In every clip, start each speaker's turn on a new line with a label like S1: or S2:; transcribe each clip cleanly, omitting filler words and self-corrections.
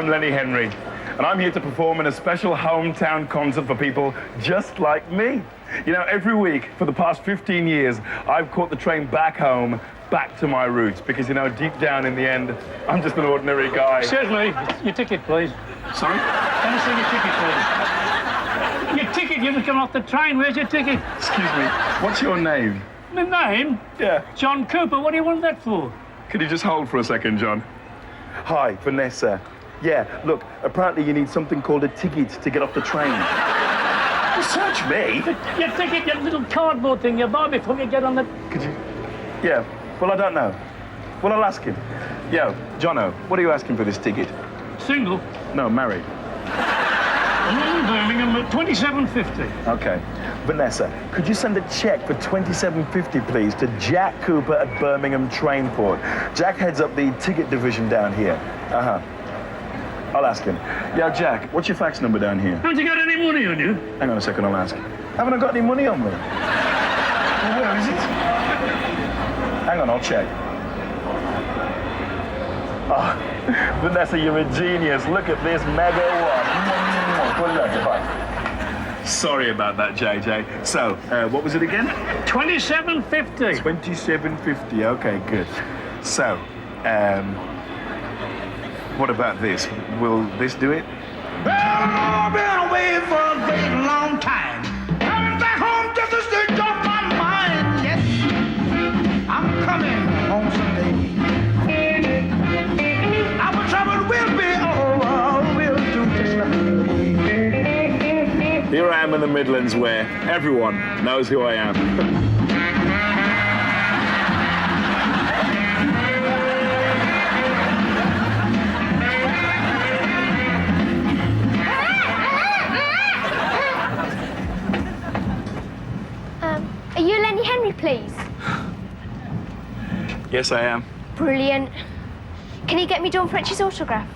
S1: I'm Lenny Henry, and I'm here to perform in a special hometown concert for people just like me. You know, every week for the past 15 years, I've caught the train back home, back to my roots, because, you know, deep down in the end, I'm just an ordinary guy.
S2: Excuse me, your ticket, please.
S1: Sorry?
S2: Can I see your ticket, please? Your ticket, you haven't come off the train. Where's your ticket?
S1: Excuse me, what's your name?
S2: My name?
S1: Yeah.
S2: John Cooper. What do you want that for?
S1: Could you just hold for a second, John? Hi, Vanessa. Yeah, look, apparently you need something called a ticket to get off the train. Don't search me.
S2: Your ticket, your little cardboard thing you buy before you get on the...
S1: Could you? Yeah, well, I don't know. Well, I'll ask him. Yo, Jono, what are you asking for this ticket?
S2: Single?
S1: No, married.
S2: I'm in Birmingham at $27.50.
S1: Okay. Vanessa, could you send a check for $27.50, please, to Jack Cooper at Birmingham Trainport? Jack heads up the ticket division down here. Uh-huh. I'll ask him. Yo, Jack, what's your fax number down here?
S2: Haven't you got any money on you?
S1: Hang on a second, I'll ask. Haven't I got any money on me? Well, where is it? Hang on, I'll check. Oh, Vanessa, you're a genius. Look at this mega one. Put it out, bye. Sorry about that, JJ. So, what was it again?
S2: $27.50.
S1: $27.50. Okay, good. So, what about this? Will this do it?
S3: Well, I've been away for a great long time. Coming back home just to stick off my mind. Yes, I'm coming home someday. Our trouble will be over. We'll do just like
S1: Here I am in the Midlands where everyone knows who I am.
S4: Are you Lenny Henry, please?
S1: Yes, I am.
S4: Brilliant. Can you get me Dawn French's autograph?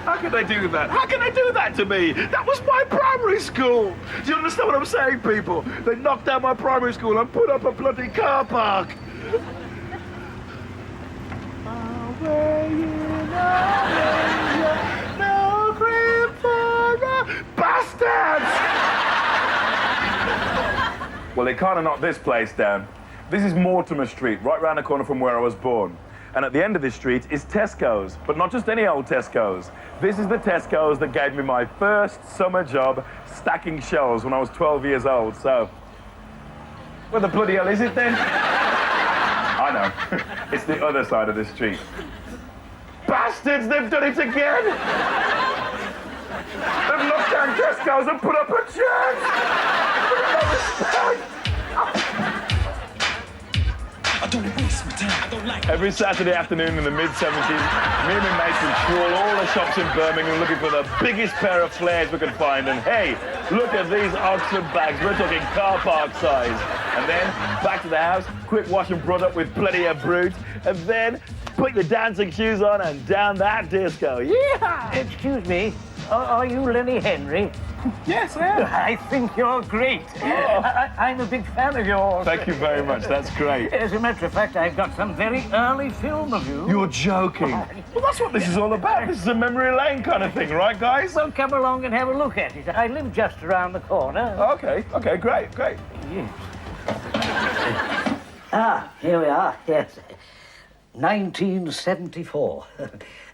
S1: How can they do that? How can they do that to me? That was my primary school. Do you understand what I'm saying, people? They knocked down my primary school and put up a bloody car park. Bastards! Well, they kind of knocked this place down. This is Mortimer Street, right round the corner from where I was born. And at the end of this street is Tesco's, but not just any old Tesco's. This is the Tesco's that gave me my first summer job stacking shelves when I was 12 years old, so... Where the bloody hell is it then? I know. It's the other side of the street. Bastards, they've done it again! They've knocked down Tesco's and put up a church!
S5: I don't waste my time. I don't like
S1: Every Saturday afternoon in the mid-70s, me and my mates would trawl all the shops in Birmingham looking for the biggest pair of flares we could find. And hey, look at these Oxford bags. We're talking car park size. And then back to the house, quick wash and brush up with plenty of brute. And then put your dancing shoes on and down that disco. Yeah!
S6: Excuse me, are you Lenny Henry?
S1: Yes, I am.
S6: I think you're great. I'm a big fan of yours.
S1: Thank you very much. That's great.
S6: As a matter of fact, I've got some very early film of you.
S1: You're joking. Well, that's what this is all about. This is a memory lane kind of thing, right, guys?
S6: Well, come along and have a look at it. I live just around the corner.
S1: Okay, great.
S6: Yes. Here we are, yes. 1974.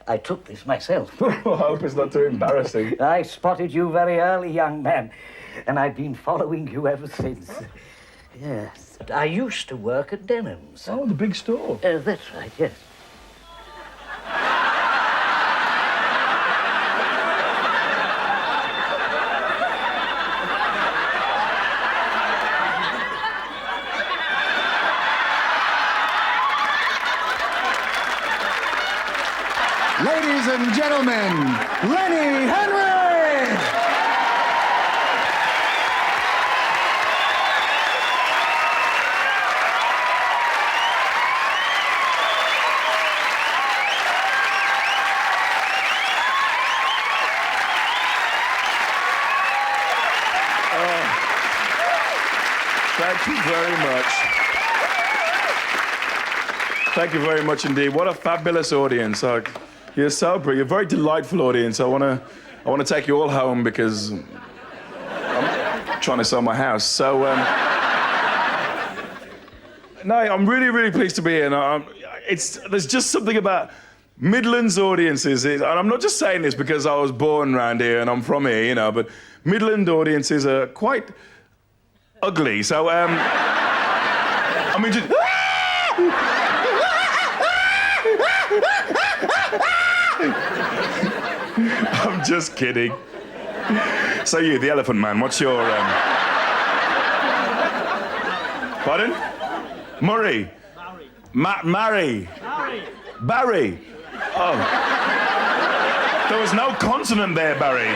S6: I took this myself.
S1: I hope it's not too embarrassing.
S6: I spotted you very early, young man, and I've been following you ever since. Yes. I used to work at Denham's.
S1: Oh, the big store.
S6: That's right, yes.
S7: Ladies and gentlemen, Lenny Henry!
S1: Thank you very much. Thank you very much indeed. What a fabulous audience. You're so brilliant. You're a very delightful audience. I want to take you all home because I'm trying to sell my house. So, no, I'm really, really pleased to be here. And there's just something about Midlands audiences, and I'm not just saying this because I was born around here and I'm from here, you know, but Midland audiences are quite ugly. So, I mean, just... I'm just kidding. So you, the Elephant Man, what's your... Pardon? Murray? Barry. Barry. Oh. There was no consonant there, Barry.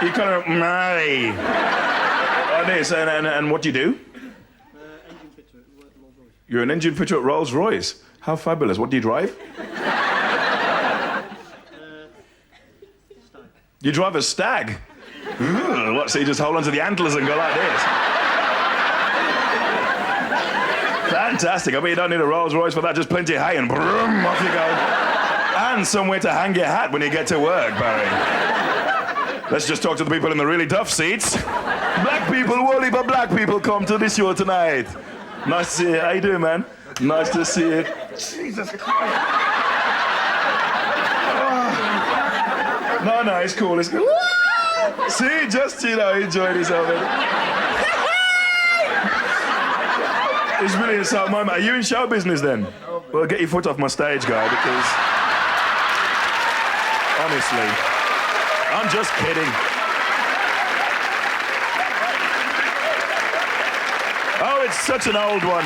S1: You kind of Murray. Oh, this, and what do you do?
S2: Engine fitter at Rolls-Royce.
S1: You're an engine fitter at Rolls-Royce. How fabulous. What do you drive?
S2: Stag.
S1: You drive a Stag? Ooh, what, so you just hold onto the antlers and go like this? Fantastic. I bet you don't need a Rolls-Royce for that. Just plenty of hay and broom, off you go. And somewhere to hang your hat when you get to work, Barry. Let's just talk to the people in the really tough seats. Black people, only but black people come to this show tonight. Nice to see you. How you doing, man? Nice to see you. Jesus Christ. Oh. No, it's cool. It's cool. See, just, you know, enjoy yourself. It's really a sad moment. Are you in show business then? Well, get your foot off my stage, guy, because... Honestly, I'm just kidding. Oh, it's such an old one.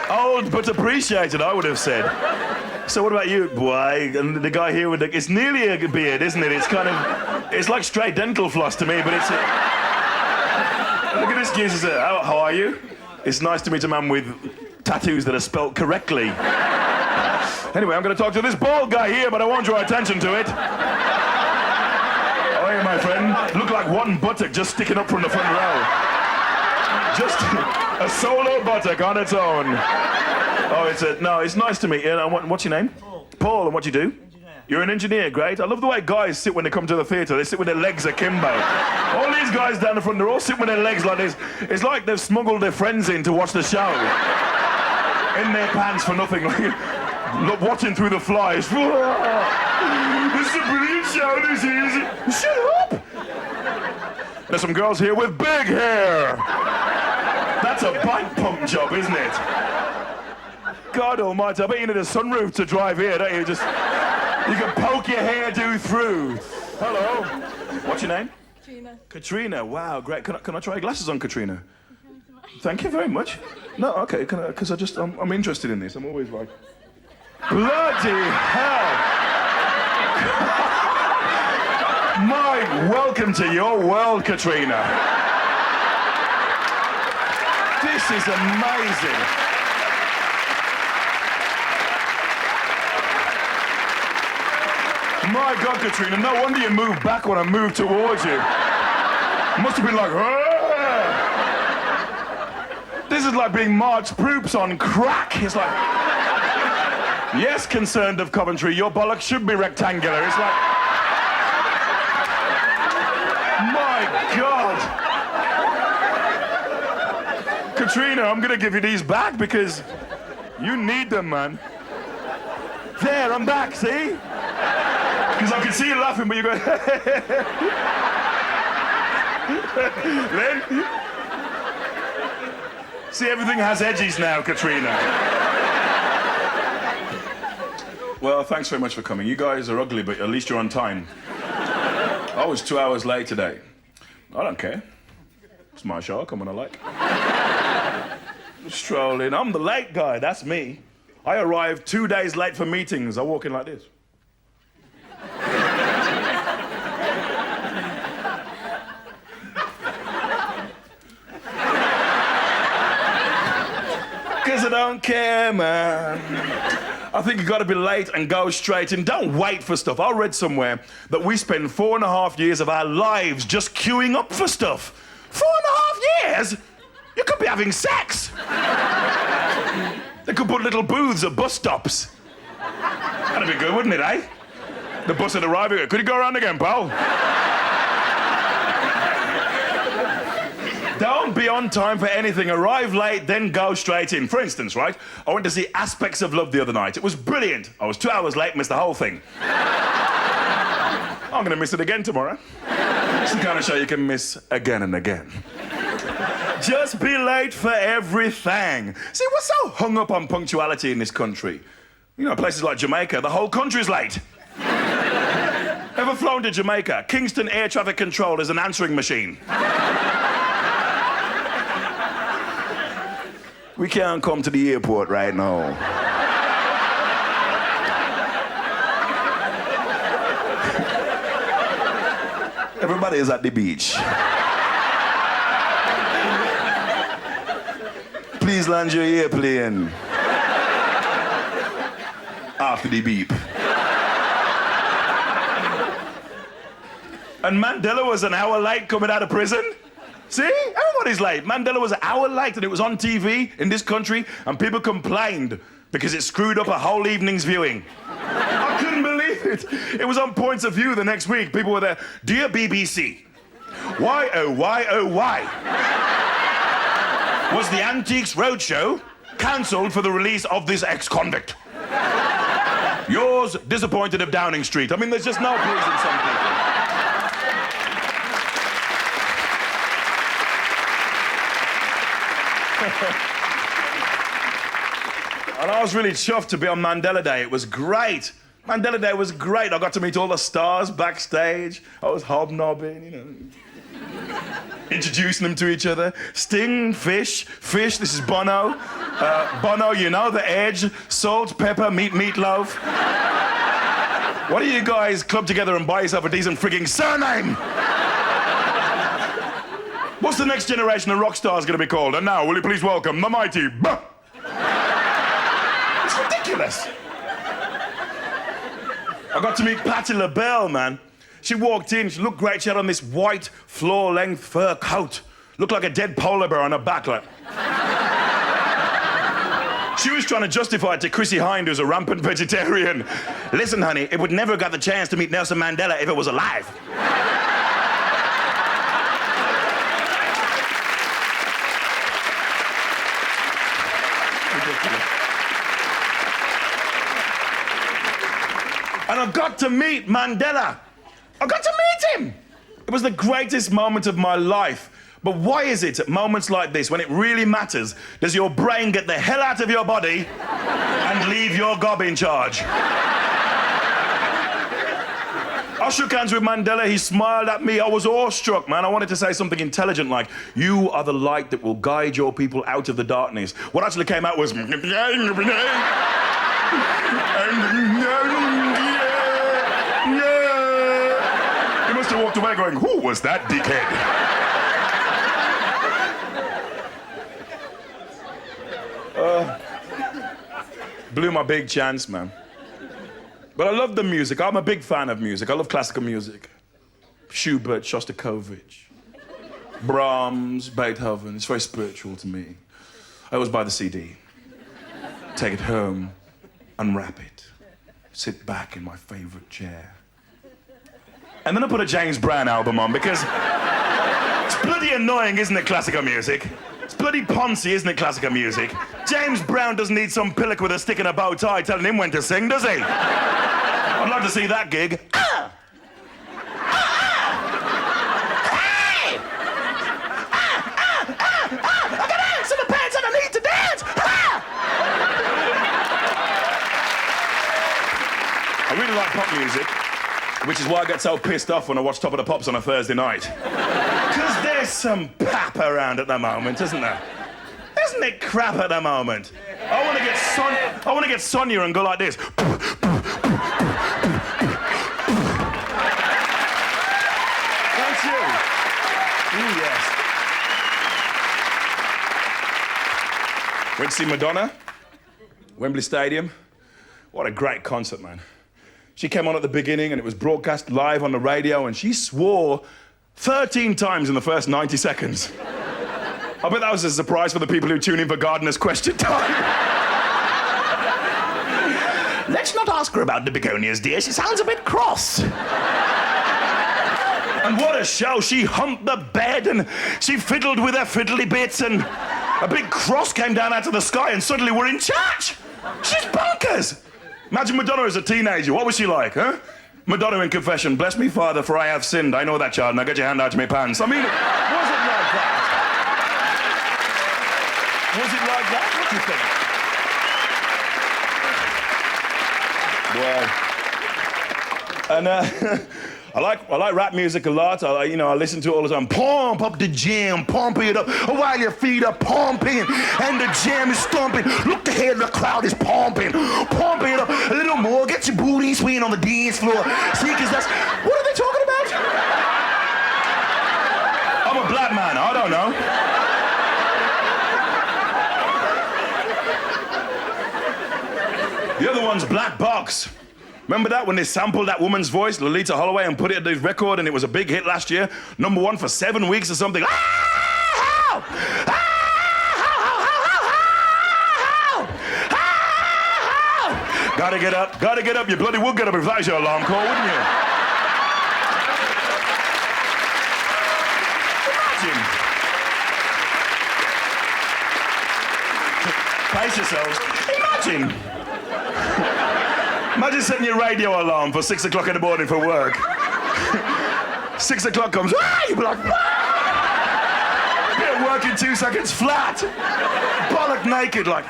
S1: Old but appreciated, I would have said. So what about you, boy? And the guy here with the... It's nearly a beard, isn't it? It's kind of... It's like straight dental floss to me, but it's... Look at this Jesus. How are you? It's nice to meet a man with tattoos that are spelt correctly. Anyway, I'm going to talk to this bald guy here, but I won't draw attention to it. Oh, yeah, my friend. Look like one buttock just sticking up from the front row. Just a solo buttock on its own. Oh, it's nice to meet you. What's your name? Paul. Paul, and what do you do? Engineer. You're an engineer, great. I love the way guys sit when they come to the theatre. They sit with their legs akimbo. All these guys down the front, they're all sitting with their legs like this. It's like they've smuggled their friends in to watch the show. In their pants for nothing. Look, watching through the flies. This is a brilliant show, this is. Shut up! There's some girls here with big hair. That's a bike pump job, isn't it? God almighty, I bet you need a sunroof to drive here, don't you? You can poke your hairdo through. Hello. What's your name?
S8: Katrina.
S1: Katrina, wow, great. Can I try your glasses on, Katrina? Thank you very much. No, okay, because I'm interested in this. I'm always like... Bloody hell! My welcome to your world, Katrina. This is amazing. My God, Katrina, no wonder you moved back when I moved towards you. Must have been like, "Argh!" This is like being Marge Proops on crack. It's like... Yes, concerned of Coventry, your bollocks should be rectangular. It's like... My God! Katrina, I'm gonna give you these back because you need them, man. There, I'm back, see? Because I can see you laughing, but you're going... Len? See, everything has edges now, Katrina. Well, thanks very much for coming. You guys are ugly, but at least you're on time. I was 2 hours late today. I don't care. It's my show, I come when I like. Stroll in. I'm the late guy, that's me. I arrived 2 days late for meetings. I walk in like this. Because I don't care, man. I think you've got to be late and go straight in. Don't wait for stuff. I read somewhere that we spend 4.5 years of our lives just queuing up for stuff. 4.5 years? You could be having sex. They could put little booths at bus stops. That'd be good, wouldn't it, eh? The bus had arrived. Could you go around again, pal? Don't be on time for anything. Arrive late, then go straight in. For instance, right, I went to see Aspects of Love the other night. It was brilliant. I was 2 hours late, missed the whole thing. I'm going to miss it again tomorrow. It's the kind of show you can miss again and again. Just be late for everything. See, we're so hung up on punctuality in this country. You know, places like Jamaica, the whole country's late. Ever flown to Jamaica? Kingston Air Traffic Control is an answering machine. We can't come to the airport right now. Everybody is at the beach. Please land your airplane. After the beep. And Mandela was an hour late coming out of prison. See? Everybody's late. Mandela was an hour late and it was on TV in this country and people complained because it screwed up a whole evening's viewing. I couldn't believe it. It was on Points of View the next week. People were there. Dear BBC, why, oh, why, oh, why? Was the Antiques Roadshow cancelled for the release of this ex-convict? Yours, disappointed of Downing Street. I mean, there's just no pleasing some people. And I was really chuffed to be on Mandela Day. It was great. Mandela Day was great. I got to meet all the stars backstage. I was hobnobbing, you know. Introducing them to each other. Sting, Fish, this is Bono. Bono, you know, The Edge, Salt, Pepper, Meatloaf. Why don't you guys club together and buy yourself a decent frigging surname? What's the next generation of rock stars going to be called? And now, will you please welcome the mighty Buh? It's ridiculous. I got to meet Patti LaBelle, man. She walked in, she looked great. She had on this white, floor-length fur coat. Looked like a dead polar bear on her back, like. She was trying to justify it to Chrissy Hind, who's a rampant vegetarian. Listen, honey, it would never have got the chance to meet Nelson Mandela if it was alive. And I got to meet Mandela. I got to meet him. It was the greatest moment of my life. But why is it at moments like this, when it really matters, does your brain get the hell out of your body and leave your gob in charge? I shook hands with Mandela. He smiled at me. I was awestruck, man. I wanted to say something intelligent like, you are the light that will guide your people out of the darkness. What actually came out was... He must have walked away going, who was that dickhead? Blew my big chance, man. But I love the music. I'm a big fan of music. I love classical music. Schubert, Shostakovich, Brahms, Beethoven. It's very spiritual to me. I always buy the CD, take it home, unwrap it, sit back in my favorite chair. And then I put a James Brown album on because it's bloody annoying, isn't it, classical music? It's bloody poncy, isn't it, classical music? James Brown doesn't need some pillock with a stick and a bow tie telling him when to sing, does he? I'd like to see that gig. I got ants in the pants and I need to dance! I really like pop music, which is why I get so pissed off when I watch Top of the Pops on a Thursday night. Because there's some pap around at the moment, isn't there? Isn't it crap at the moment? I want to get Sonia and go like this. Thank you. Ooh, yes. Went to see Madonna, Wembley Stadium. What a great concert, man. She came on at the beginning and it was broadcast live on the radio and she swore 13 times in the first 90 seconds. I bet that was a surprise for the people who tune in for Gardener's Question Time.
S8: let's not ask her about the begonias, dear. She sounds a bit cross. And what a show. She humped the bed and she fiddled with her fiddly bits and a big cross came down out of the sky and suddenly we're in church. She's bonkers. Imagine Madonna as a teenager. What was she like, huh? Madonna in confession. Bless me, Father, for I have sinned. I know that, child. Now get your hand out to my pants. I mean, was it like that? Was it like that? What do you think? Well, and I like rap music a lot. I listen to it all the time. Pump up the jam, pump it up while your feet are pumping and the jam is thumping. Look ahead, the crowd is pumping, pump it up a little more. Get your booty swinging on the dance floor. See, 'cause that's what are they talking about? I'm a black man. I don't know. The other one's Black Box. Remember that when they sampled that woman's voice, Lolita Holloway, and put it at the record, and it was a big hit last year, #1 for 7 weeks or something. Gotta get up. You bloody would get up if that was your alarm call, wouldn't you? Imagine. Pace yourselves. Imagine setting your radio alarm for 6 o'clock in the morning for work. 6 o'clock comes, you'll be like, be at work in 2 seconds flat. Bollock naked, like.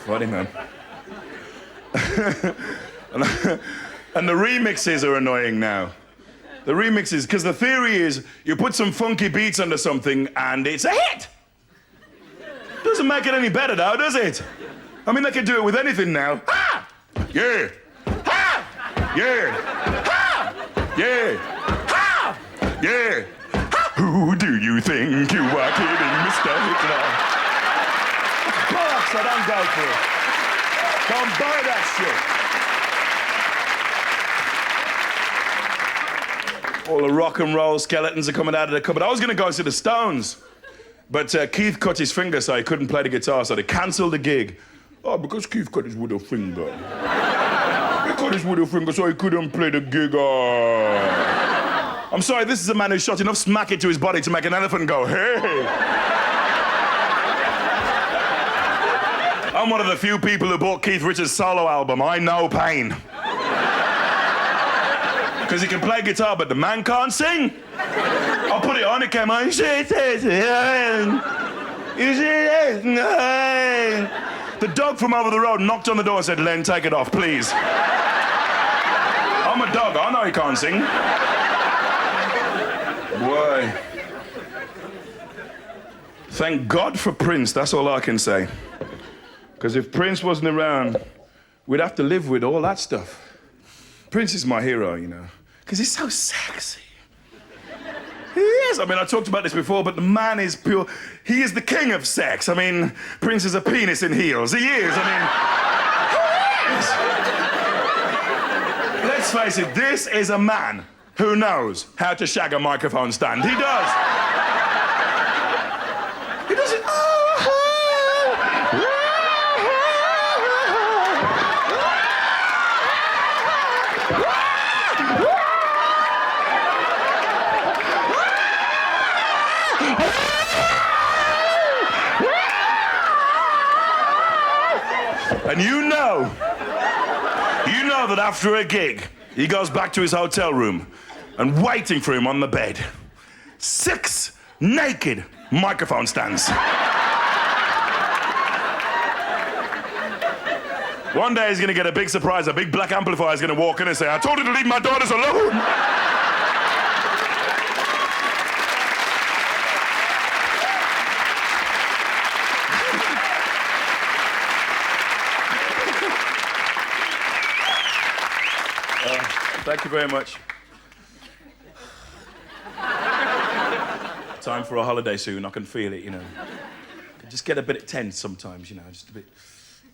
S8: Funny, man. And the remixes are annoying now. The remixes, because the theory is you put some funky beats under something and it's a hit. Doesn't make it any better now, does it? I mean, they can do it with anything now. Ha! Yeah. Ha! Yeah. Ha! Yeah. Ha! Yeah. Ha! Who do you think you are kidding, Mr. Hitler? Bollocks, I don't go for it. Don't buy that shit. All the rock and roll skeletons are coming out of the cupboard. I was going to go see the Stones. But Keith cut his finger, so he couldn't play the guitar, so they cancelled the gig. Oh, because Keith cut his widow finger. He cut his widow finger, so he couldn't play the gig. Oh. I'm sorry, this is a man who shot enough smack into his body to make an elephant go, hey. I'm one of the few people who bought Keith Richards' solo album. I know pain. Because he can play guitar, but the man can't sing. I'll put it on, it came on. The dog from over the road knocked on the door and said, Len, take it off, please. I'm a dog, I know he can't sing. Boy. Thank God for Prince, that's all I can say. Because if Prince wasn't around, we'd have to live with all that stuff. Prince is my hero, you know, because he's so sexy. He is. I mean, I talked about this before, but the man is pure. He is the king of sex. I mean, Prince is a penis in heels. He is. I mean, let's face it, this is a man who knows how to shag a microphone stand. He does. He does it. And you know that after a gig, he goes back to his hotel room and waiting for him on the bed, 6 naked microphone stands. One day he's gonna get a big surprise, a big black amplifier is gonna walk in and say, I told you to leave my daughters alone. Thank you very much. Time for a holiday soon. I can feel it, you know. I just get a bit tense sometimes, you know, just a bit.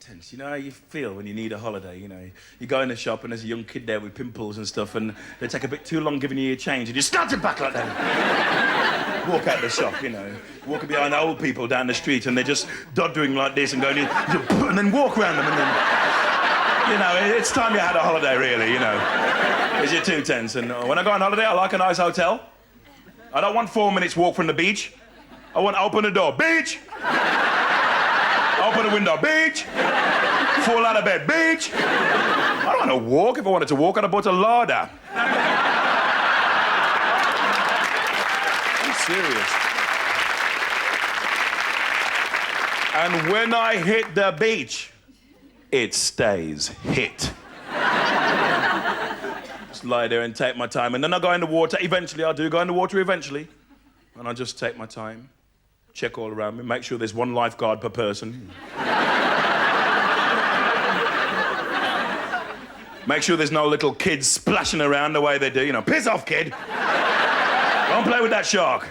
S8: tense. You know how you feel when you need a holiday, you know? You go in the shop and there's a young kid there with pimples and stuff and they take a bit too long giving you your change and you start it back like that. Walk out the shop, you know. Walking behind the old people down the street and they're just doddering like this and going, and then walk around them and then, you know, it's time you had a holiday really, you know. Because you're too tense. And when I go on holiday, I like a nice hotel. I don't want 4 minutes walk from the beach. I want to open the door, beach! Open the window, beach! Fall out of bed, beach! I don't want to walk. If I wanted to walk, I'd have bought a larder. I'm serious. And when I hit the beach, it stays hit. Just lie there and take my time. And then I go in the water. Eventually, I do go in the water eventually. And I just take my time, check all around me, make sure there's one lifeguard per person. Make sure there's no little kids splashing around the way they do. You know, piss off, kid. Don't play with that shark.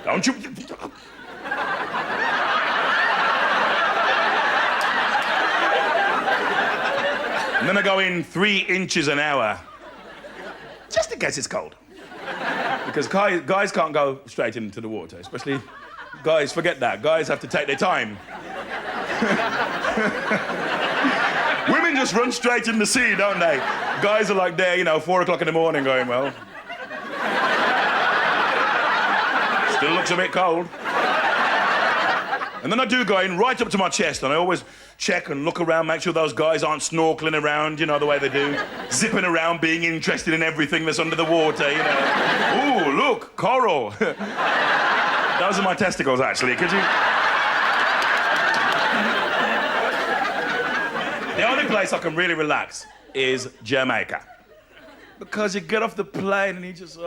S8: Don't you... And then I go in 3 inches an hour, just in case it's cold. Because guys can't go straight into the water, especially guys, forget that. Guys have to take their time. Women just run straight in the sea, don't they? Guys are like there, you know, 4 o'clock in the morning going, well, still looks a bit cold. And then I do go in right up to my chest, and I always check and look around, make sure those guys aren't snorkeling around, you know, the way they do. Zipping around, being interested in everything that's under the water, you know. Ooh, look, coral. Those are my testicles, actually. Could you... The only place I can really relax is Jamaica. Because you get off the plane and you just,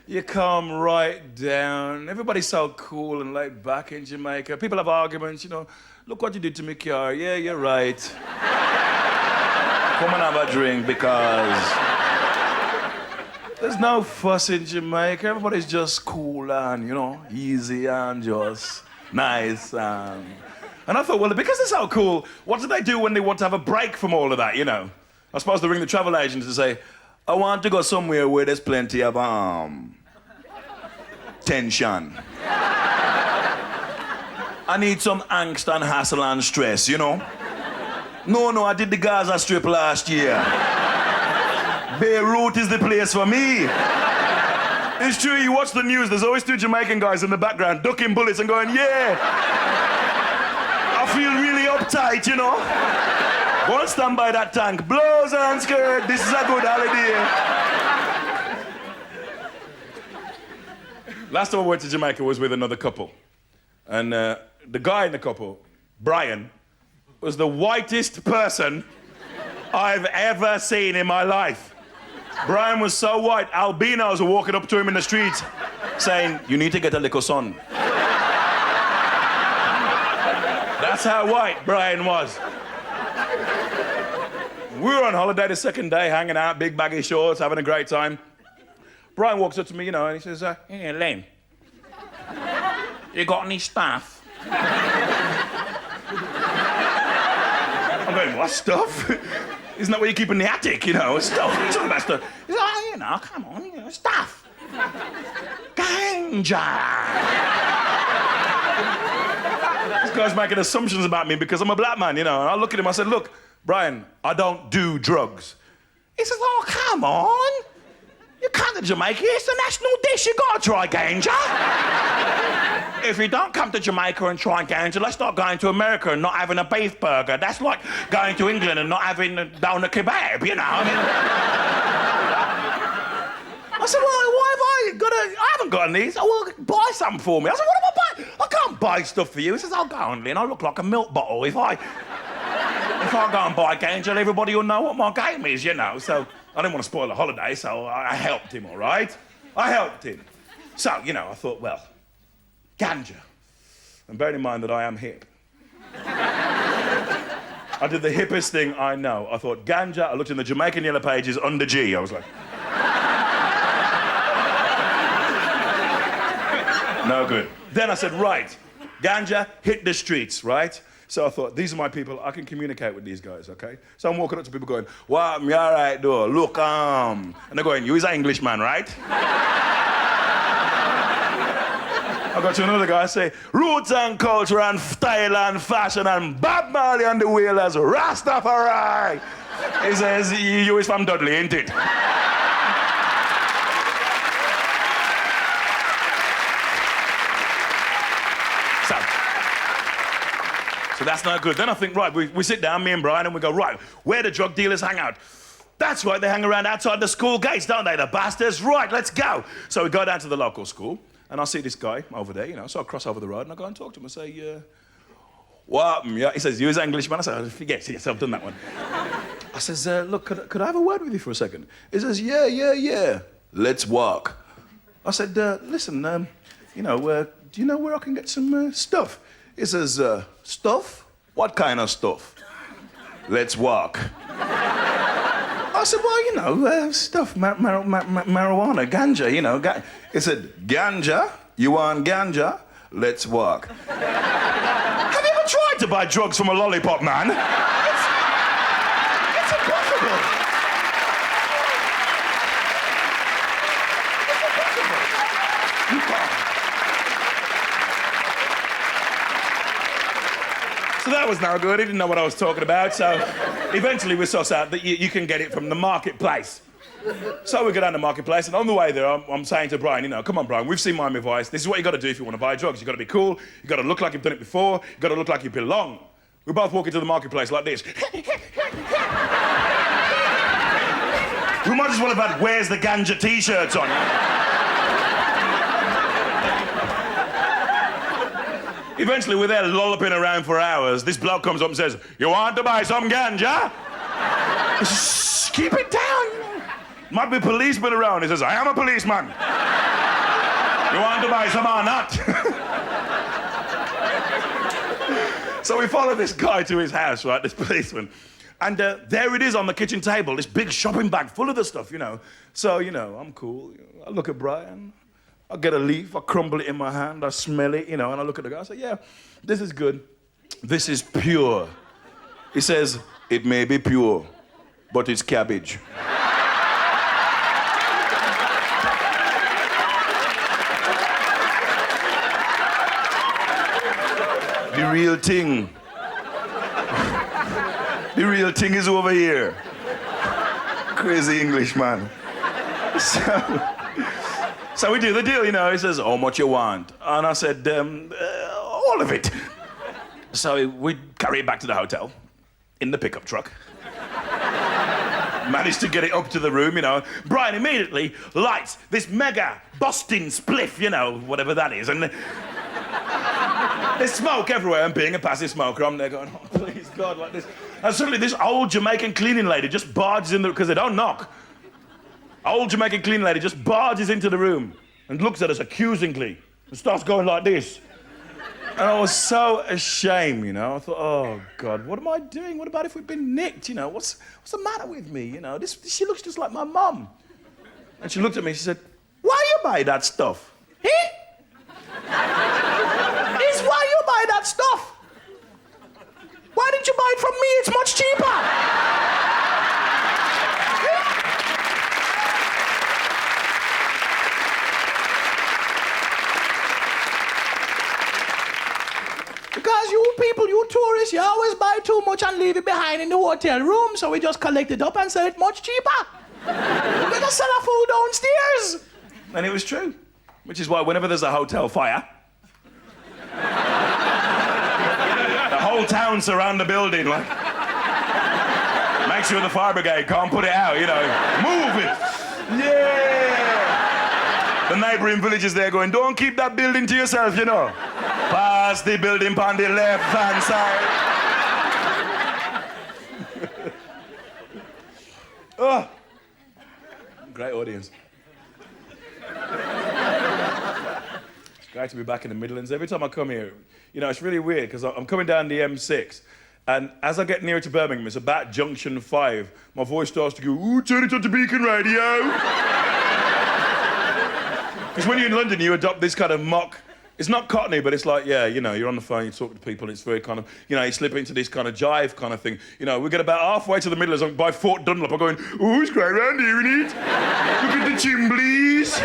S8: you calm right down. Everybody's so cool and laid back in Jamaica. People have arguments, you know. Look what you did to me, car. Yeah, you're right. Come and have a drink because there's no fuss in Jamaica. Everybody's just cool and, you know, easy and just nice. And I thought, well, because they're so cool, what do they do when they want to have a break from all of that, you know? I suppose they ring the travel agent to say, I want to go somewhere where there's plenty of tension. I need some angst and hassle and stress, you know? No, I did the Gaza Strip last year. Beirut is the place for me. It's true, you watch the news, there's always 2 Jamaican guys in the background ducking bullets and going, yeah. I feel really uptight, you know? Go and stand by that tank. Blows and skirt, this is a good holiday. Last time I went to Jamaica was with another couple. And the guy in the couple, Brian, was the whitest person I've ever seen in my life. Brian was so white, albinos were walking up to him in the street saying, you need to get a little sun. That's how white Brian was. We were on holiday the second day, hanging out, big baggy shorts, having a great time. Brian walks up to me, you know, and he says, hey, Len, you got any stuff? I'm going, what stuff? Isn't that what you keep in the attic, you know? Stuff. He's talking about stuff. He's like, you know, come on, you know, stuff. Ganja. This guy's making assumptions about me because I'm a black man, you know. And I look at him, I said, look, Brian, I don't do drugs. He says, oh, come on. You come to Jamaica, it's the national dish, you gotta try ganja. If you don't come to Jamaica and try ganja, let's not going to America and not having a beef burger. That's like going to England and not having a doner kebab, you know? I mean, I said, well, why have I got I haven't got any. He said, well, buy some for me. I said, what am I buying? I can't buy stuff for you. He says, I'll go on, Lynn. I look like a milk bottle. If I go and buy ganja, everybody will know what my game is, you know? So I didn't want to spoil the holiday, so I helped him, all right? I helped him. So, you know, I thought, well, ganja. And bearing in mind that I am hip. I did the hippest thing I know. I thought, ganja. I looked in the Jamaican Yellow Pages under G. I was like... No good. Then I said, right, Ganja hit the streets, right? So I thought, these are my people, I can communicate with these guys, okay? So I'm walking up to people going, "What, me all right, though? Look, And they're going, "You is an Englishman, right?" I got to another guy, I say, "Roots and culture and style and fashion and Bob Marley and the Wailers, Rastafari." He says, "You is from Dudley, ain't it?" So that's not good. Then I think, right, we sit down, me and Brian, and we go, right, where do drug dealers hang out? That's right, they hang around outside the school gates, don't they, the bastards? Right, let's go. So we go down to the local school, and I see this guy over there, you know, so I cross over the road, and I go and talk to him. I say, "What? Yeah." He says, "You as Englishman?" I say, yes, I've done that one. I says, "Look, could I have a word with you for a second?" He says, yeah. Let's walk. I said, "Listen, you know, do you know where I can get some stuff?" He says, "Stuff? What kind of stuff?" "Let's walk." I said, "Well, you know, stuff, marijuana, ganja, you know." He said, "Ganja? You want ganja? Let's walk." Have you ever tried to buy drugs from a lollipop, man? It's impossible. You can't. So that was no good. He didn't know what I was talking about. So eventually we suss out that you can get it from the marketplace. So we go down the marketplace, and on the way there, I'm saying to Brian, you know, "Come on, Brian, we've seen Miami Vice. This is what you got to do if you want to buy drugs. You got to be cool. You got to look like you've done it before. You got to look like you belong." We both walk into the marketplace like this. We might as well have had "Where's the Ganja" t-shirts on. Eventually, we're there lolloping around for hours. This bloke comes up and says, "You want to buy some ganja?" Shh, keep it down. Might be a policeman around. He says, "I am a policeman. You want to buy some or not?" So we follow this guy to his house, right, this policeman. And there it is on the kitchen table, this big shopping bag full of the stuff, you know. So, you know, I'm cool. I look at Brian. I get a leaf, I crumble it in my hand, I smell it, you know, and I look at the guy, I say, "Yeah, this is good. This is pure." He says, "It may be pure, but it's cabbage." The real thing. The real thing is over here. Crazy Englishman. So we do the deal, you know. He says, "How much you want?" And I said, "All of it." So we carry it back to the hotel in the pickup truck. Managed to get it up to the room, you know. Brian immediately lights this mega Boston spliff, you know, whatever that is. And there's smoke everywhere, and being a passive smoker, I'm there going, "Oh, please, God," like this. And suddenly this old Jamaican cleaning lady just barges in, because they don't knock. Old Jamaican cleaning lady just barges into the room and looks at us accusingly and starts going like this. And I was so ashamed, you know. I thought, "Oh, God, what am I doing? What about if we've been nicked, you know? What's the matter with me, you know? She looks just like my mum." And she looked at me, she said, "Why you buy that stuff?" "Eh? Is why you buy that stuff? Why didn't you buy it from me? It's much cheaper." "Because you people, you tourists, you always buy too much and leave it behind in the hotel room, so we just collect it up and sell it much cheaper. We just sell our food downstairs." And it was true, which is why whenever there's a hotel fire, the whole town surround the building, like, make sure the fire brigade can't put it out, you know. Move it. Yeah. The neighboring villages there going, "Don't keep that building to yourself, you know. Pass the building on the left-hand side." Oh. Great audience. It's great to be back in the Midlands. Every time I come here, you know, it's really weird because I'm coming down the M6, and as I get nearer to Birmingham, it's about junction 5, my voice starts to go, "Ooh, turn it on to Beacon Radio." Because when you're in London, you adopt this kind of mock It's not cockney, but it's like, yeah, you know, you're on the phone, you're talking to people, and it's very kind of, you know, you slip into this kind of jive kind of thing. You know, we get about halfway to the middle, as I'm by Fort Dunlop, I'm going, oh, it's great round here, isn't it? Look at the chimblies.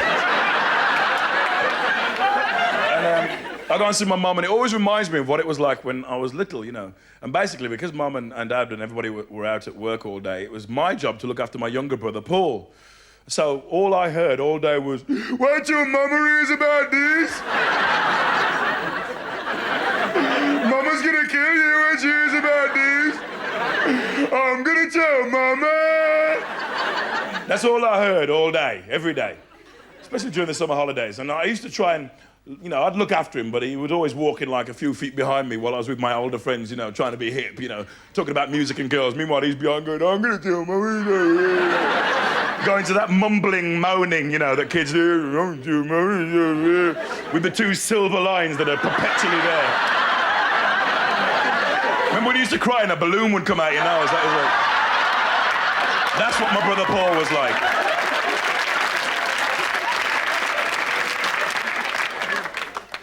S8: I go and see my mum, and it always reminds me of what it was like when I was little, you know. And basically, because mum and dad and everybody were out at work all day, it was my job to look after my younger brother, Paul. So all I heard all day was, what your mama is about this? Mama's gonna kill you when she hears about this. I'm gonna tell Mama. That's all I heard all day, every day. Especially during the summer holidays. And I used to try and, you know, I'd look after him, but he would always walk in like a few feet behind me while I was with my older friends, you know, trying to be hip, you know, talking about music and girls. Meanwhile, he's behind going, I'm gonna tell Mama. Going to that mumbling, moaning, you know, that kids do. With the two silver lines that are perpetually there. Remember when you used to cry and a balloon would come out your nose? That's what my brother Paul was like.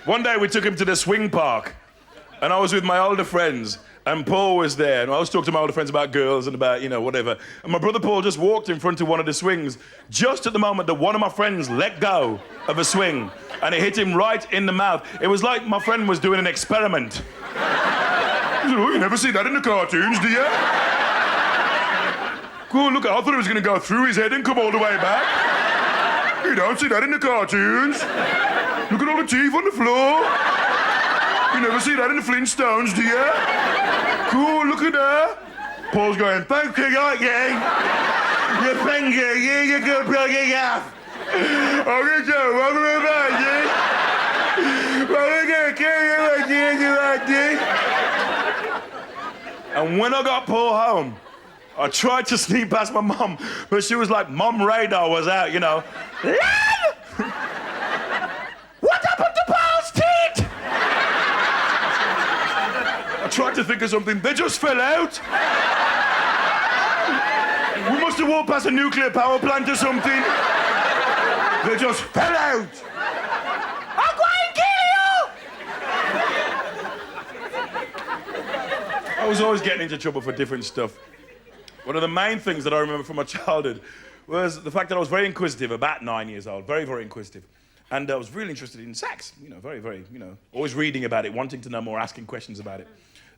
S8: One day we took him to the swing park, and I was with my older friends, and Paul was there, and I was talking to my older friends about girls and about, you know, whatever. And my brother Paul just walked in front of one of the swings, just at the moment that one of my friends let go of a swing, and it hit him right in the mouth. It was like my friend was doing an experiment. He said, oh, you never see that in the cartoons, do you? Oh, look, I thought it was going to go through his head and come all the way back. You don't see that in the cartoons. Look at all the teeth on the floor. You never see that in the Flintstones, do you? Cool, look at that. Paul's going, thank you, gang. You thank you, you go plug it off. I'm going to tell what about you. I'm going to carry you like this. And when I got Paul home, I tried to sneak past my mum, but she was like, Mum radar was out, you know. What happened to Paul's teeth? I tried to think of something. They just fell out. We must have walked past a nuclear power plant or something. They just fell out. I'm going to kill you! I was always getting into trouble for different stuff. One of the main things that I remember from my childhood was the fact that I was very inquisitive, about 9 years old, very, very inquisitive. And I was really interested in sex, you know, very, very, you know, always reading about it, wanting to know more, asking questions about it.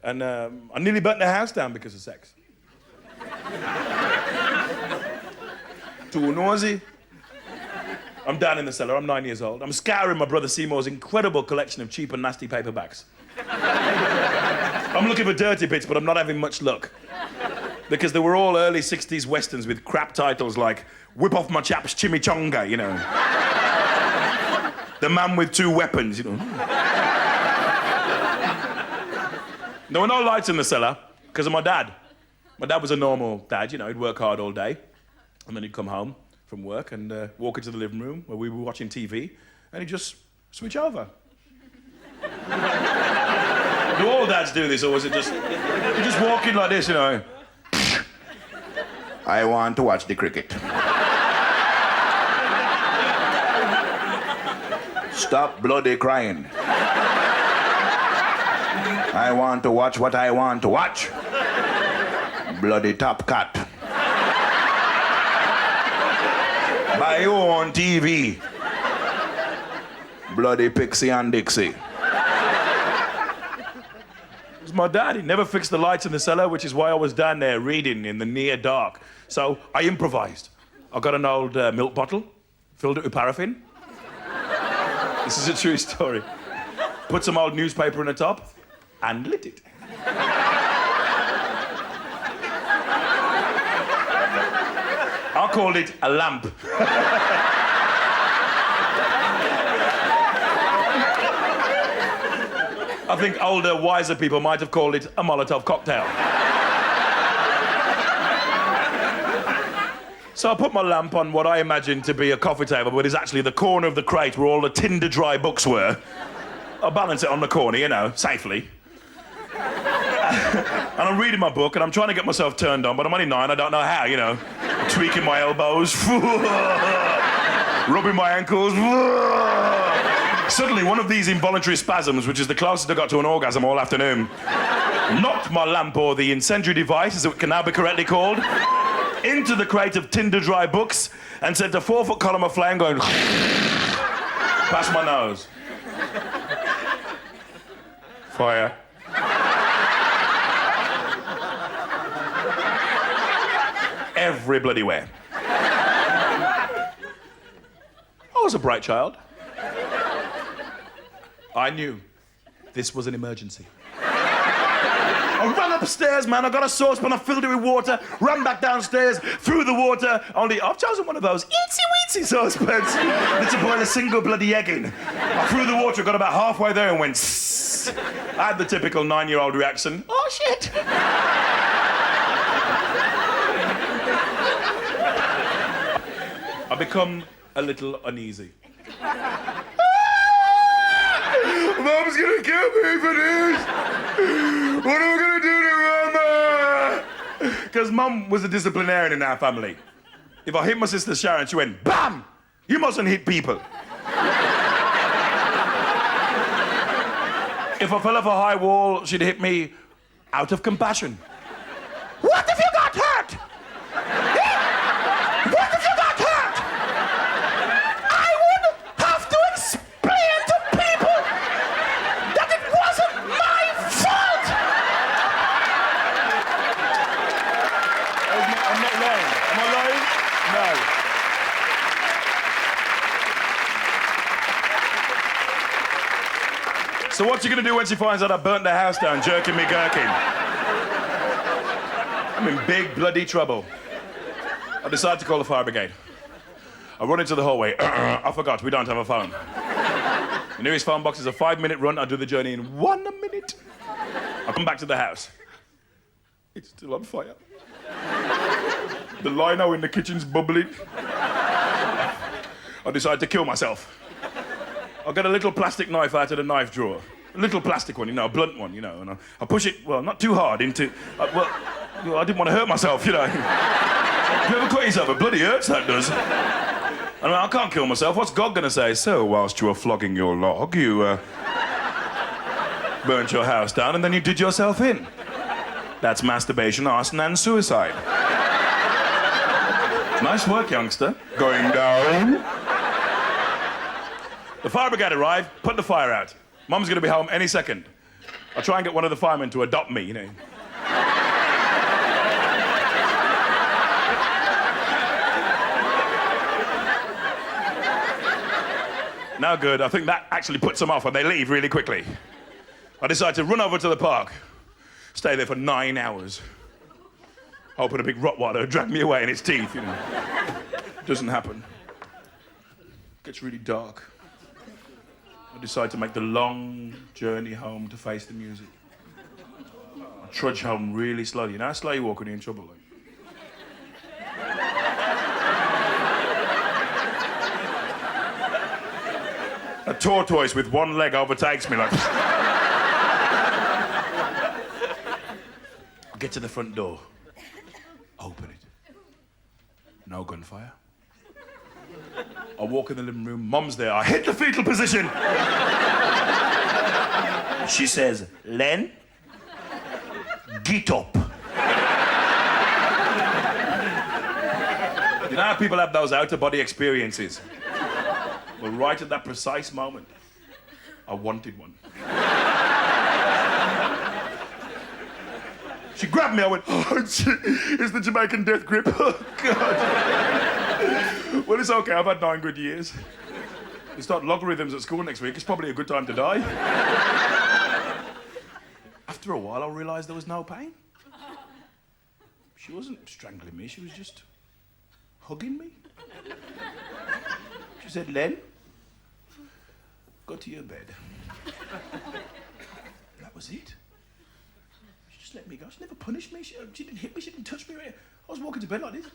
S8: And I nearly burnt the house down because of sex. Too nosy. I'm down in the cellar, I'm 9 years old. I'm scouring my brother Seymour's incredible collection of cheap and nasty paperbacks. I'm looking for dirty bits, but I'm not having much luck. Because they were all early 60s westerns with crap titles like Whip Off My Chap's Chimichanga, you know. The Man with Two Weapons, you know. There were no lights in the cellar because of my dad. My dad was a normal dad, you know, he'd work hard all day. And then he'd come home from work and walk into the living room where we were watching TV, and he'd just switch over. Do all dads do this, or was it just... You just walk in like this, you know. I want to watch the cricket. Stop bloody crying. I want to watch what I want to watch. Bloody Top Cat. Buy your own TV. Bloody Pixie and Dixie. It was my dad. He never fixed the lights in the cellar, which is why I was down there reading in the near dark. So I improvised. I got an old milk bottle, filled it with paraffin. This is a true story. Put some old newspaper in the top and lit it. I called it a lamp. I think older, wiser people might have called it a Molotov cocktail. So I put my lamp on what I imagined to be a coffee table, but is actually the corner of the crate where all the Tinder dry books were. I balance it on the corner, you know, safely. And I'm reading my book, and I'm trying to get myself turned on, but I'm only 9, I don't know how, you know. Tweaking my elbows, rubbing my ankles. Suddenly, one of these involuntary spasms, which is the closest I got to an orgasm all afternoon, knocked my lamp, or the incendiary device, as it can now be correctly called, into the crate of Tinder dry books and sent a 4-foot column of flame going past my nose. Fire. Every bloody where. I was a bright child. I knew this was an emergency. I ran upstairs, man. I got a saucepan, I filled it with water, ran back downstairs, threw the water. Only I've chosen one of those itsy-weetsy saucepans to boil a single bloody egg in. I threw the water, got about halfway there and went sss. I had the typical 9-year-old reaction. Oh, shit. I become a little uneasy. Mom's gonna kill me for this. What am I gonna do to Mama? Because Mum was a disciplinarian in our family. If I hit my sister Sharon, she went, BAM! You mustn't hit people. If I fell off a high wall, she'd hit me out of compassion. What if you got hurt? What if you got hurt? I would have to explain to people that it wasn't my fault. I'm not lying. Am I lying? No. So what's she gonna do when she finds out I burnt the house down, jerking me gherkin? I'm in big bloody trouble. I decide to call the fire brigade. I run into the hallway. I forgot, we don't have a phone. The nearest phone box is a 5-minute run. I do the journey in 1 minute. I come back to the house. It's still on fire. The lino in the kitchen's bubbling. I decide to kill myself. I get a little plastic knife out of the knife drawer. A little plastic one, you know, a blunt one, you know, and I push it, well, not too hard into, well, I didn't want to hurt myself, you know. You ever cut yourself? It bloody hurts, that does. And I can't kill myself. What's God gonna say? So, whilst you were flogging your log, you burnt your house down and then you did yourself in. That's masturbation, arson, and suicide. Nice work, youngster. Going down. The fire brigade arrived, put the fire out. Mum's gonna be home any second. I'll try and get one of the firemen to adopt me, you know. No good. I think that actually puts them off and they leave really quickly. I decide to run over to the park, stay there for 9 hours. Hoping a big Rottweiler would drag me away in its teeth, you know. Doesn't happen. Gets really dark. I decide to make the long journey home to face the music. I trudge home really slowly. You know how slow you walk when you're in trouble? Like? A tortoise with one leg overtakes me like... I get to the front door. Open it. No gunfire. I walk in the living room, Mum's there. I hit the fetal position. She says, Len, get up. You know how people have those out-of-body experiences? Well, right at that precise moment, I wanted one. She grabbed me, I went, oh, shit, it's the Jamaican death grip. Oh, God. Well, it's okay, I've had 9 good years. We start logarithms at school next week, it's probably a good time to die. After a while, I realised there was no pain. She wasn't strangling me, she was just hugging me. She said, Len, go to your bed. That was it. She just let me go. She never punished me. She didn't hit me. She didn't touch me. I was walking to bed like this.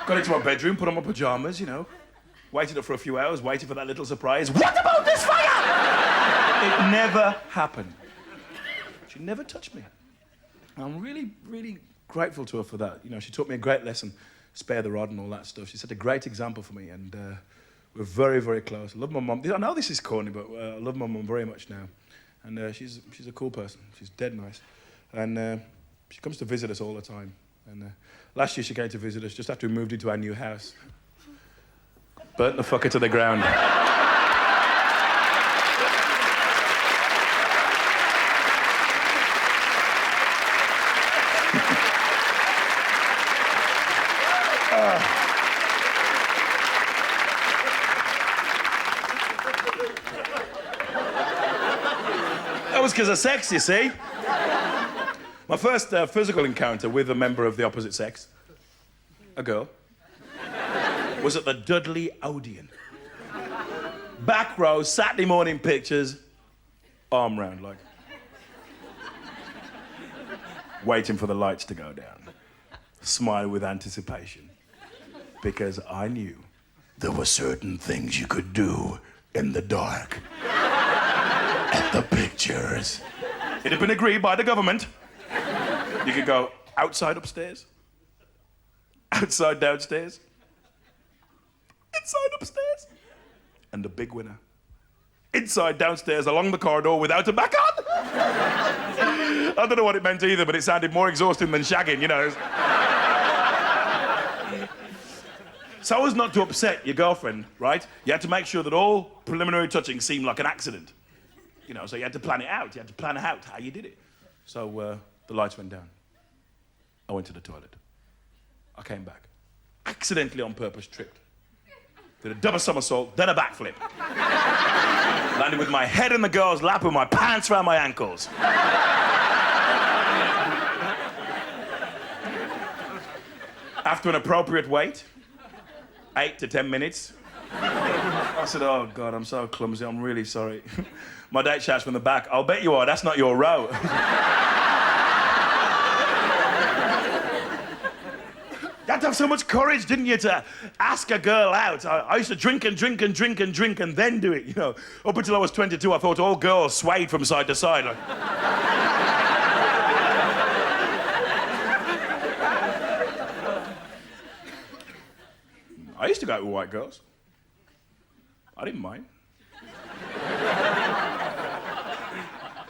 S8: Got into my bedroom, put on my pajamas, you know. Waited up for a few hours, waiting for that little surprise. What about this fire? It never happened. She never touched me. I'm really, really grateful to her for that. You know, she taught me a great lesson. spare the rod and all that stuff. She set a great example for me, and we're very, very close. I love my mum. I know this is corny, but I love my mum very much now. And she's a cool person. She's dead nice. And she comes to visit us all the time. And last year she came to visit us just after we moved into our new house. Burnt the fucker to the ground. That was because of sex, you see. My first physical encounter with a member of the opposite sex, a girl, was at the Dudley Odeon. Back row, Saturday morning pictures, arm round, like. Waiting for the lights to go down. Smile with anticipation. Because I knew there were certain things you could do in the dark. At the pictures. It had been agreed by the government. You could go outside upstairs, outside downstairs, inside upstairs, and the big winner, inside downstairs along the corridor without a back on. I don't know what it meant either, but it sounded more exhausting than shagging, you know. So as not to upset your girlfriend, right? You had to make sure that all preliminary touching seemed like an accident. You know, so you had to plan it out. You had to plan out how you did it. So the lights went down. I went to the toilet. I came back. Accidentally on purpose tripped. Did a double somersault, then a backflip. Landed with my head in the girl's lap with my pants around my ankles. After an appropriate wait, 8 to 10 minutes, I said, oh, God, I'm so clumsy. I'm really sorry. My date shouts from the back, I'll bet you are. That's not your row. You had to have so much courage, didn't you, to ask a girl out. I used to drink and drink and drink and drink and then do it, you know. Up until I was 22, I thought all girls swayed from side to side. Like. I used to go out with white girls. I didn't mind.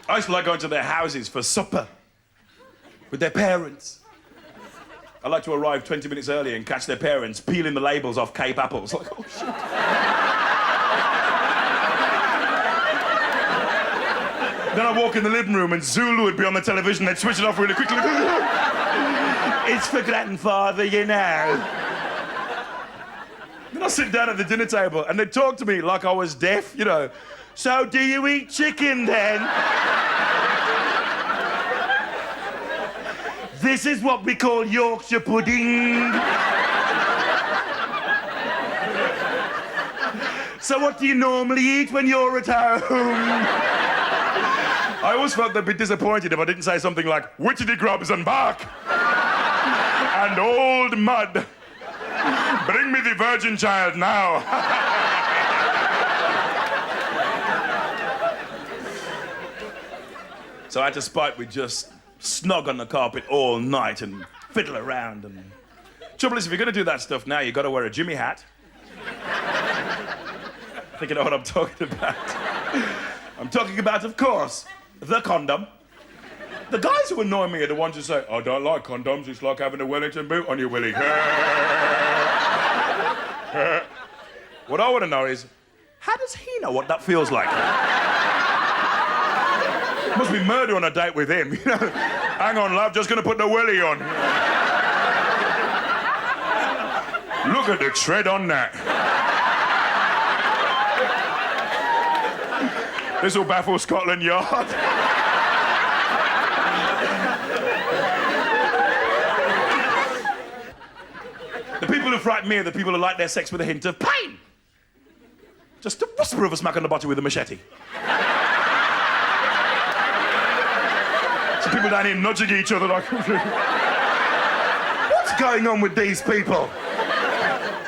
S8: I used to like going to their houses for supper with their parents. I like to arrive 20 minutes early and catch their parents peeling the labels off Cape apples. Like, oh, shit. Then I'd walk in the living room and Zulu would be on the television. They'd switch it off really quickly. It's for grandfather, you know. Then I'd sit down at the dinner table and they'd talk to me like I was deaf, you know. So do you eat chicken then? This is what we call Yorkshire pudding. So what do you normally eat when you're at home? I always felt they'd be disappointed if I didn't say something like witchetty grubs and bark and old mud. Bring me the virgin child now. So I had to spite with just snog on the carpet all night and fiddle around. And trouble is, if you're going to do that stuff now, you've got to wear a Jimmy hat. I think you know what I'm talking about. I'm talking about, of course, the condom. The guys who annoy me are the ones who say, I don't like condoms, it's like having a Wellington boot on your willy. What I want to know is, how does he know what that feels like? Must be murder on a date with him, you know. Hang on, love, just gonna put the willy on. Look at the tread on that. This will baffle Scotland Yard. The people who frighten me are the people who like their sex with a hint of pain. Just a whisper of a smack on the bottom with a machete. So people down here nudging each other like... What's going on with these people?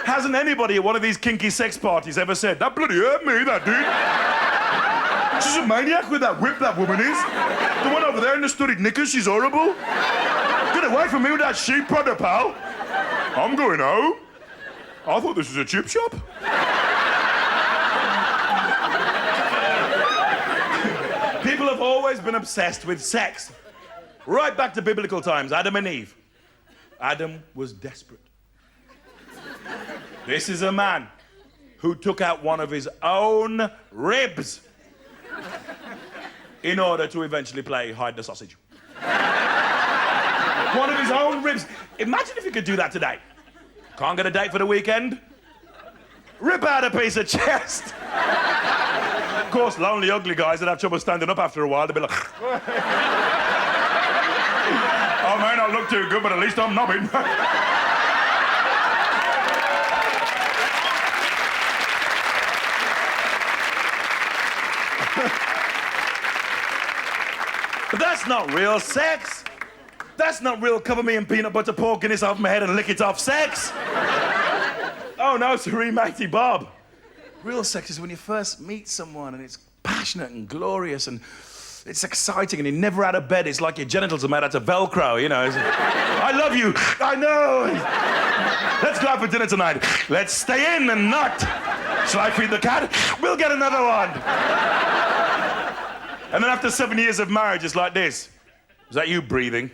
S8: Hasn't anybody at one of these kinky sex parties ever said, that bloody hurt me, that dude? She's a maniac with that whip, that woman is. The one over there in the studded knickers, she's horrible. Get away from me with that sheep prodder, pal. I'm going home. I thought this was a chip shop. People have always been obsessed with sex. Right back to biblical times, Adam and Eve. Adam was desperate. This is a man who took out one of his own ribs in order to eventually play hide the sausage. One of his own ribs. Imagine if you could do that today. Can't get a date for the weekend? Rip out a piece of chest. Of course, lonely, ugly guys that have trouble standing up after a while, they'll be like... I may not look too good, but at least I'm knobbing. But that's not real sex. That's not real cover me in peanut butter, pour Guinness off my head and lick it off sex. Oh no, sorry, matey Bob. Real sex is when you first meet someone and it's passionate and glorious and it's exciting and you're never out of bed. It's like your genitals are made out of Velcro, you know. I love you. I know. Let's go out for dinner tonight. Let's stay in and not. Shall I feed the cat? We'll get another one. And then after 7 years of marriage, it's like this. Is that you breathing?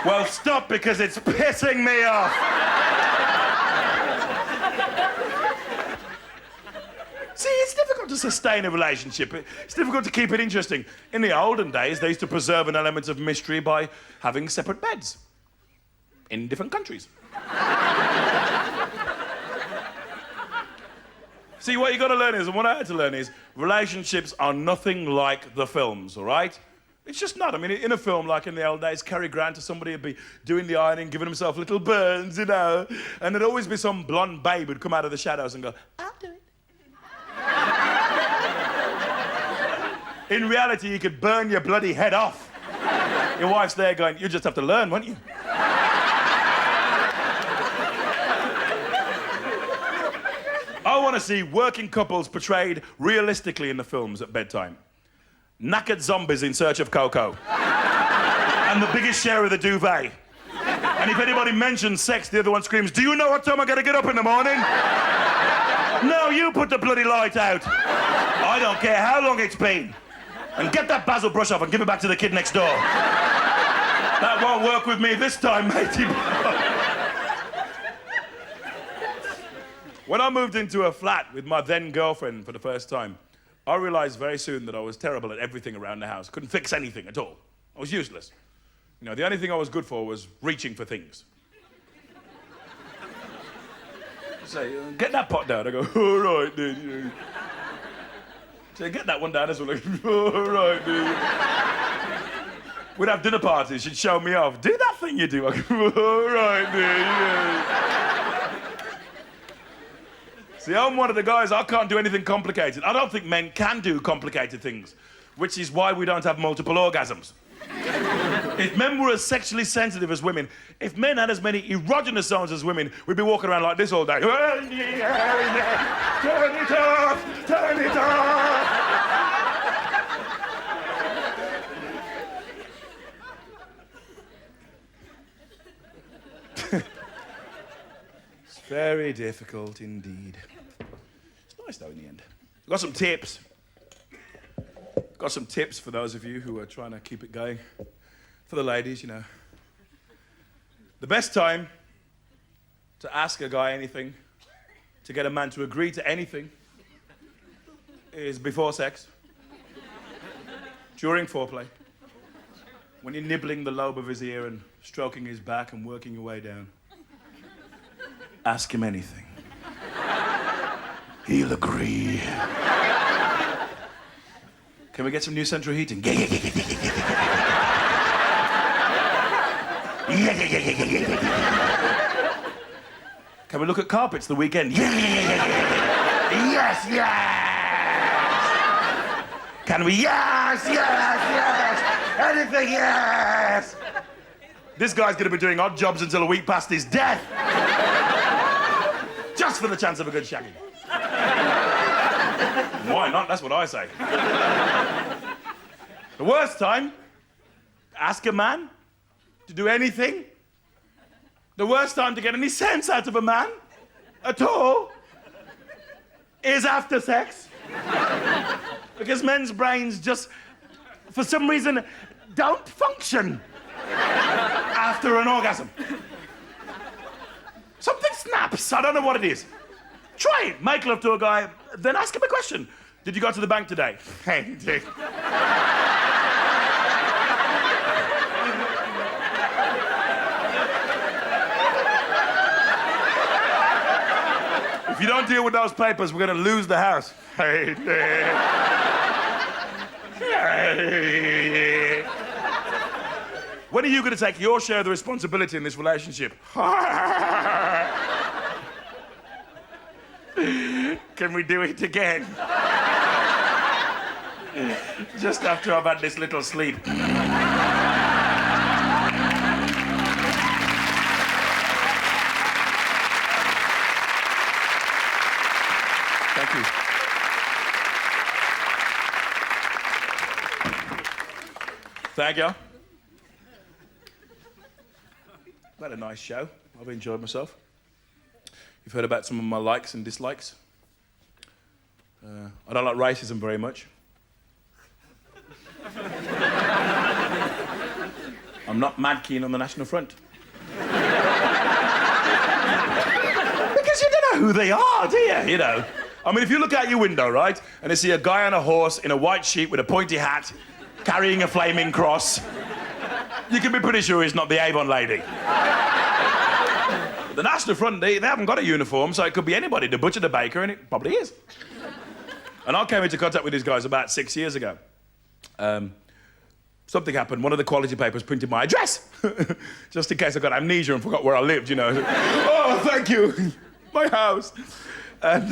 S8: Well, stop because it's pissing me off. See, it's difficult to sustain a relationship. It's difficult to keep it interesting. In the olden days, they used to preserve an element of mystery by having separate beds in different countries. See, what you got to learn is, and what I had to learn is, relationships are nothing like the films, all right? It's just not. I mean, in a film like in the old days, Cary Grant or somebody would be doing the ironing, giving himself little burns, you know, and there'd always be some blonde babe who'd come out of the shadows and go, I'll do it. In reality, you could burn your bloody head off. Your wife's there going, you just have to learn, won't you? I want to see working couples portrayed realistically in the films at bedtime. Knackered zombies in search of cocoa. And the biggest share of the duvet. And if anybody mentions sex, the other one screams, do you know what time I gotta get up in the morning? No, you put the bloody light out. I don't care how long it's been. And get that basil brush off and give it back to the kid next door. That won't work with me this time, matey. When I moved into a flat with my then girlfriend for the first time, I realized very soon that I was terrible at everything around the house. Couldn't fix anything at all. I was useless. You know, the only thing I was good for was reaching for things. Say, get that pot down. I go, all right, dude. Say, get that one down as well. All right, dude. We'd have dinner parties. She'd show me off. Do that thing you do. I go, all right, dude. Yeah. See, I'm one of the guys, I can't do anything complicated. I don't think men can do complicated things, which is why we don't have multiple orgasms. If men were as sexually sensitive as women, if men had as many erogenous zones as women, we'd be walking around like this all day. Turn it off! Turn it off! It's very difficult indeed. It's nice though in the end. I've got some tips. Got some tips for those of you who are trying to keep it going. For the ladies, you know. The best time to ask a guy anything, to get a man to agree to anything, is before sex, during foreplay, when you're nibbling the lobe of his ear and stroking his back and working your way down. Ask him anything. He'll agree. Can we get some new central heating? Can we look at carpets the weekend? Yes, yes! Can we? Yes, yes, yes! Anything, yes! This guy's gonna be doing odd jobs until a week past his death. Just for the chance of a good shagging. Why not? That's what I say. The worst time, ask a man to do anything the worst time to get any sense out of a man at all is after sex. Because men's brains just, for some reason, don't function after an orgasm. Something snaps. I don't know what it is. Try it. Make love to a guy, then ask him a question. Did you go to the bank today? Hey, Dick. If you don't deal with those papers, we're going to lose the house. Hey, Dick. When are you going to take your share of the responsibility in this relationship? Can we do it again? Just after I've had this little sleep. Thank you. Thank you. Had a nice show. I've enjoyed myself. You've heard about some of my likes and dislikes. I don't like racism very much. I'm not mad keen on the National Front. Because you don't know who they are, do you? You know. I mean, if you look out your window, right, and you see a guy on a horse in a white sheet with a pointy hat, carrying a flaming cross, you can be pretty sure he's not the Avon lady. The National Front, they haven't got a uniform, so it could be anybody, the butcher, the baker, and it probably is. And I came into contact with these guys about 6 years ago. Something happened. One of the quality papers printed my address, just in case I got amnesia and forgot where I lived, you know. Oh, thank you. My house. And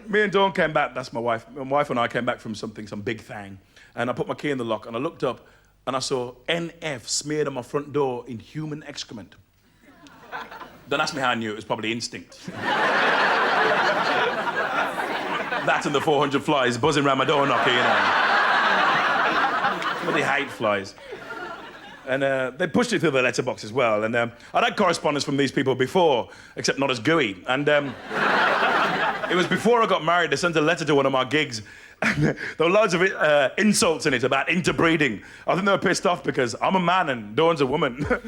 S8: me and Dawn came back. That's my wife. My wife and I came back from some big thing. And I put my key in the lock, and I looked up, and I saw NF smeared on my front door in human excrement. Don't ask me how I knew. It was probably instinct. That and the 400 flies buzzing around my door knocker, you know. Bloody hate flies. And they pushed it through the letterbox as well. And I'd had correspondence from these people before, except not as gooey. And it was before I got married. They sent a letter to one of my gigs. And there were loads of insults in it about interbreeding. I think they were pissed off because I'm a man and Dawn's a woman. And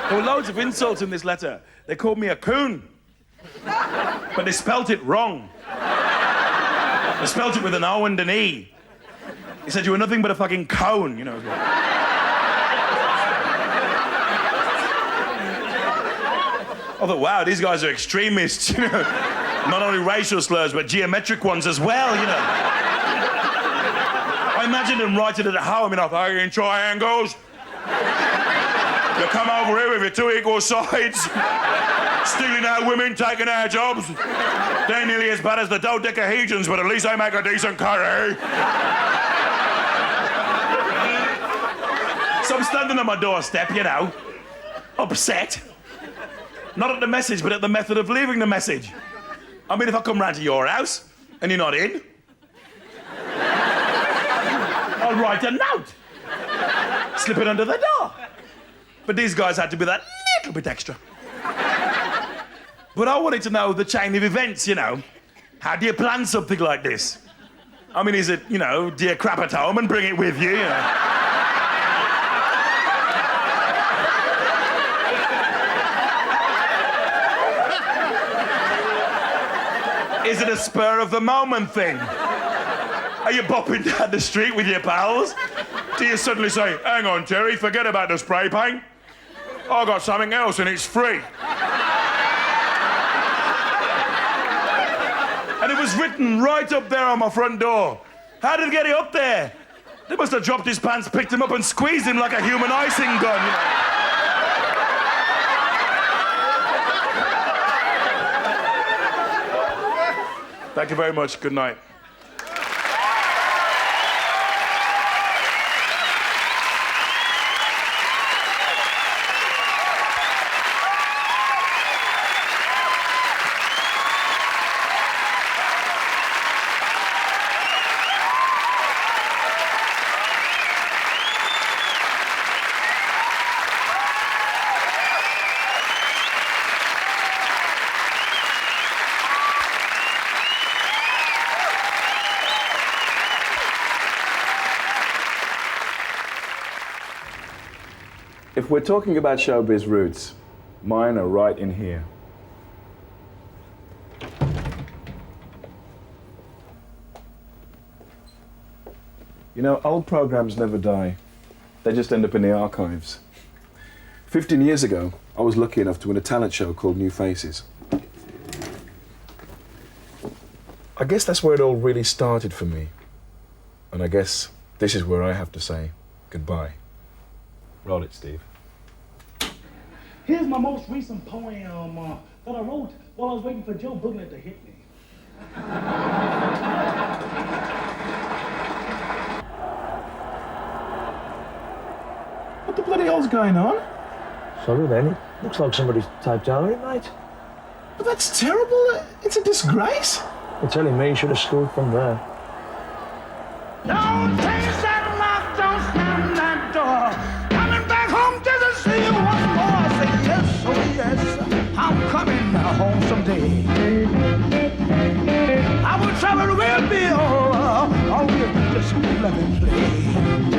S8: there were loads of insults in this letter. They called me a coon. But they spelt it wrong. They spelt it with an O and an E. He said, you were nothing but a fucking cone, you know. I thought, wow, these guys are extremists, you know. Not only racial slurs, but geometric ones as well, you know. I imagined them writing it at home, you know, fucking triangles. You come over here with your two equal sides, stealing our women, taking our jobs. They're nearly as bad as the dodecahedrons, but at least they make a decent curry. So I'm standing on my doorstep, you know, upset. Not at the message, but at the method of leaving the message. I mean, if I come round to your house and you're not in, I'll write a note. Slip it under the door. But these guys had to be that little bit extra. But I wanted to know the chain of events, you know. How do you plan something like this? I mean, is it, you know, do you crap at home and bring it with you, you know? Is it a spur of the moment thing? Are you bopping down the street with your pals? Do you suddenly say, hang on, Terry, forget about the spray paint. I got something else and it's free. And it was written right up there on my front door. How did he get it up there? They must have dropped his pants, picked him up and squeezed him like a human icing gun, you know. Thank you very much. Good night.
S1: If we're talking about showbiz roots, mine are right in here. You know, old programs never die. They just end up in the archives. 15 years ago, I was lucky enough to win a talent show called New Faces. I guess that's where it all really started for me. And I guess this is where I have to say goodbye. Roll it, Steve.
S3: Here's my most recent poem that I wrote while I was waiting for Joe Bugler to hit me.
S1: What the bloody hell's going on?
S9: Sorry, Lenny. Looks like somebody's typed over it, mate.
S1: But that's terrible. It's a disgrace.
S9: You're telling me you should have scored from there.
S3: Don't change that lock, don't slam that door. Coming back home just to see you once more. I say yes, oh yes, I'm coming home someday. I will travel with Bill, always just let me play.